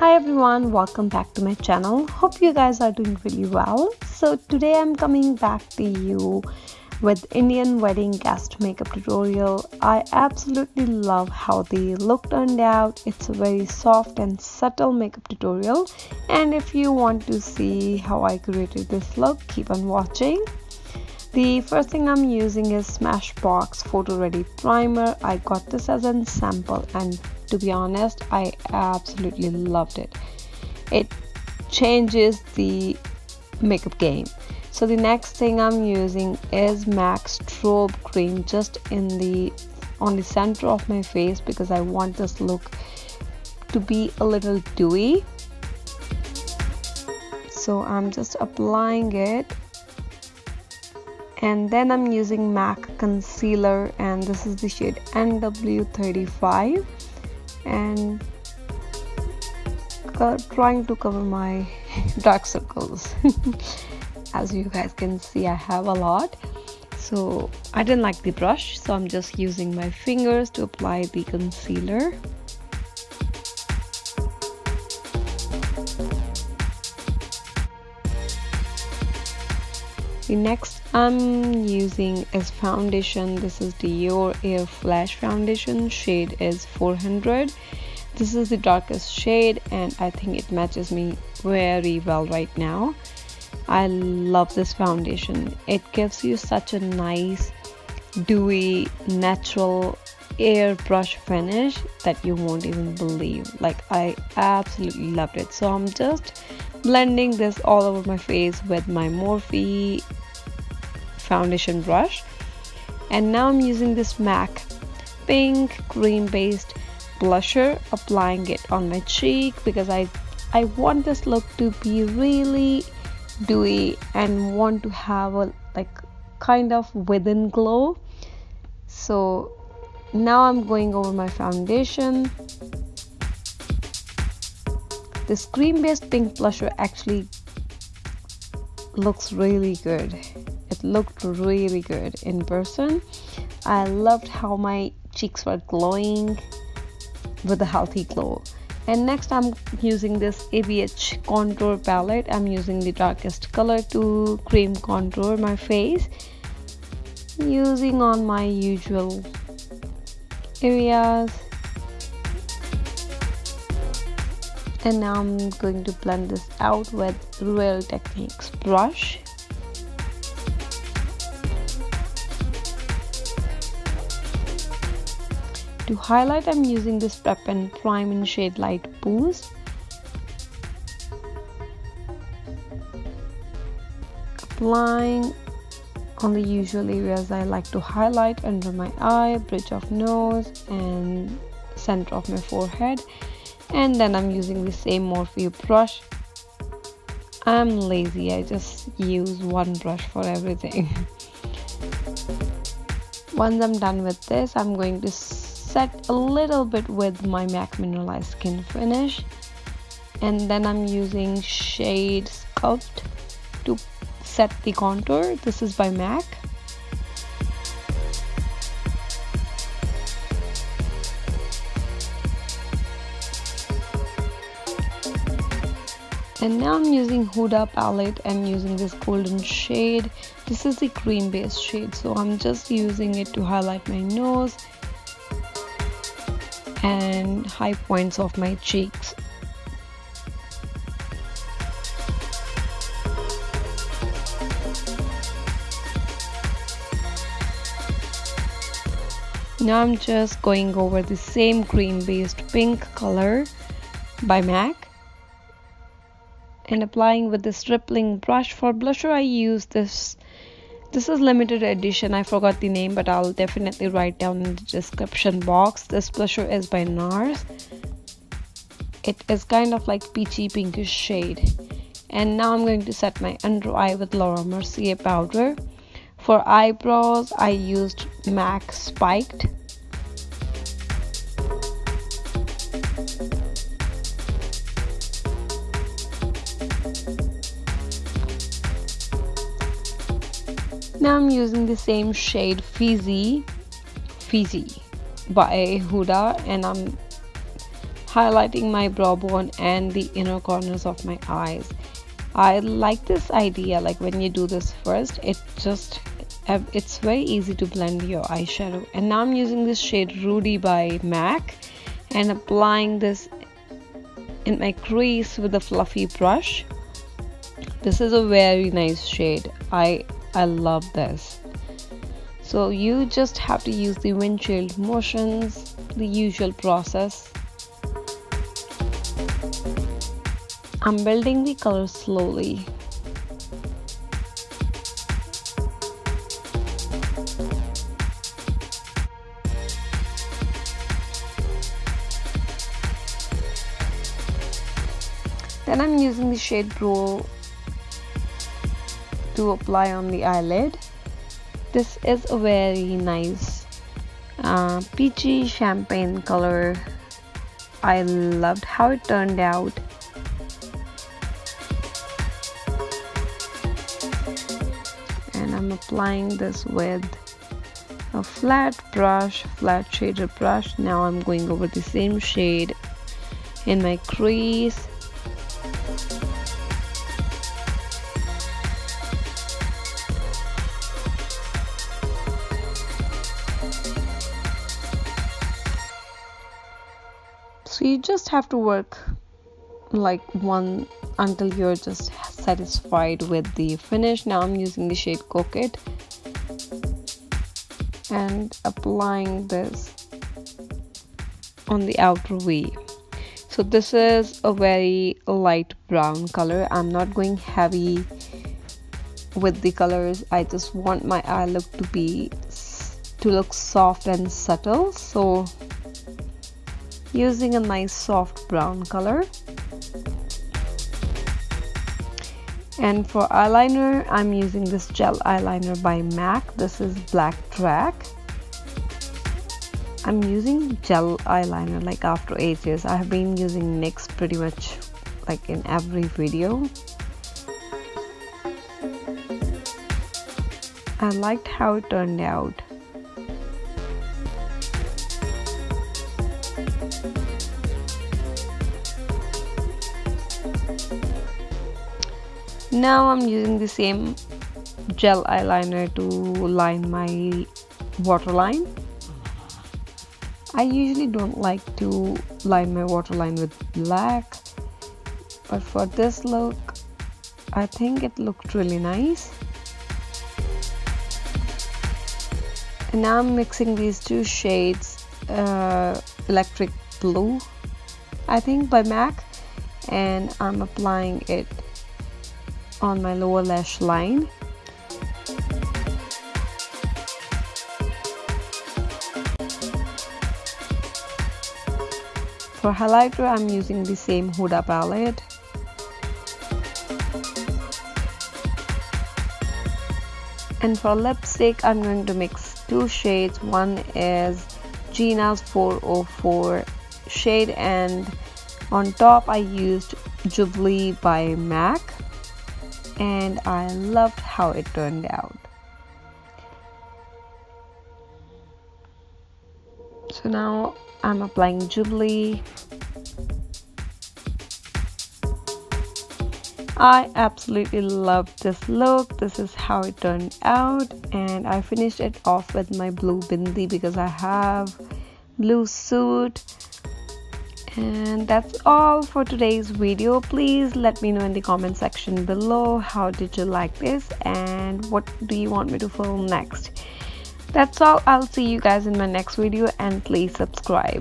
Hi everyone, welcome back to my channel. Hope you guys are doing really well. So today I'm coming back to you with Indian wedding guest makeup tutorial. I absolutely love how the look turned out. It's a very soft and subtle makeup tutorial, and if you want to see how I created this look, keep on watching. The first thing I'm using is Smashbox Photo Ready Primer. I got this as a sample and to be honest, I absolutely loved it. It changes the makeup game. So the next thing I'm using is MAC Strobe Cream just on the center of my face because I want this look to be a little dewy. So I'm just applying it. And then I'm using MAC concealer, and this is the shade NW35, and trying to cover my dark circles. As you guys can see, I have a lot, so I didn't like the brush, so I'm just using my fingers to apply the concealer. The next I'm using is foundation. This is the Your Air Flash foundation. Shade is 400. This is the darkest shade and I think it matches me very well right now. I love this foundation. It gives you such a nice dewy natural airbrush finish that you won't even believe. Like, I absolutely loved it. So I'm just blending this all over my face with my Morphe foundation brush, and now I'm using this MAC pink cream based blusher, applying it on my cheek because I want this look to be really dewy and want to have a kind of within glow. So now I'm going over my foundation. This cream based pink blusher actually looks really good. It looked really good in person. I loved how my cheeks were glowing with a healthy glow. And next I'm using this ABH contour palette. I'm using the darkest color to cream contour my face, using on my usual areas. And now I'm going to blend this out with Real Techniques brush. To highlight, I'm using this Prep and Prime in shade Light Boost. Applying on the usual areas I like to highlight: under my eye, bridge of nose, and center of my forehead. And then I'm using the same Morphe brush. I'm lazy, I just use one brush for everything. Once I'm done with this, I'm going to set a little bit with my MAC Mineralized Skin Finish, and then I'm using shade Sculpt to set the contour. This is by MAC. And now I'm using Huda palette. I'm using this golden shade. This is the cream based shade, so I'm just using it to highlight my nose and high points of my cheeks. Now I'm just going over the same cream based pink color by MAC and applying with this rippling brush. For blusher I use this is limited edition. I forgot the name, but I'll definitely write down in the description box. This blusher is by NARS. It is kind of like peachy pinkish shade. And now I'm going to set my under eye with Laura Mercier powder. For eyebrows I used MAC Spiked. Now I'm using the same shade Fizzy by Huda, and I'm highlighting my brow bone and the inner corners of my eyes. I like this idea, like when you do this first, it's very easy to blend your eyeshadow. And now I'm using this shade Rudy by MAC and applying this in my crease with a fluffy brush. This is a very nice shade. I love this. So you just have to use the windshield motions, the usual process. I'm building the color slowly. Then I'm using the shade Pro to apply on the eyelid. This is a very nice peachy champagne color. I loved how it turned out. And I'm applying this with a flat shader brush. Now I'm going over the same shade in my crease. So you just have to work like one until you're just satisfied with the finish. Now I'm using the shade Coquette and applying this on the outer V. So this is a very light brown color. I'm not going heavy with the colors. I just want my eye look to look soft and subtle. So using a nice soft brown color. And for eyeliner, I'm using this gel eyeliner by MAC. This is Black Track. I'm using gel eyeliner like after ages. I have been using NYX pretty much like in every video. I liked how it turned out. Now I'm using the same gel eyeliner to line my waterline. I usually don't like to line my waterline with black, but for this look, I think it looked really nice. And now I'm mixing these two shades, Electric Blue, I think by MAC, and I'm applying it on my lower lash line. For highlighter, I'm using the same Huda palette. And for lipstick, I'm going to mix two shades. One is Gina's 404 shade, and on top I used Jubilee by MAC. And I loved how it turned out. So now I'm applying Jubilee. I absolutely love this look. This is how it turned out, and I finished it off with my blue bindi because I have blue suit. And that's all for today's video. Please let me know in the comment section below how did you like this and what do you want me to film next. That's all. I'll see you guys in my next video, and please subscribe.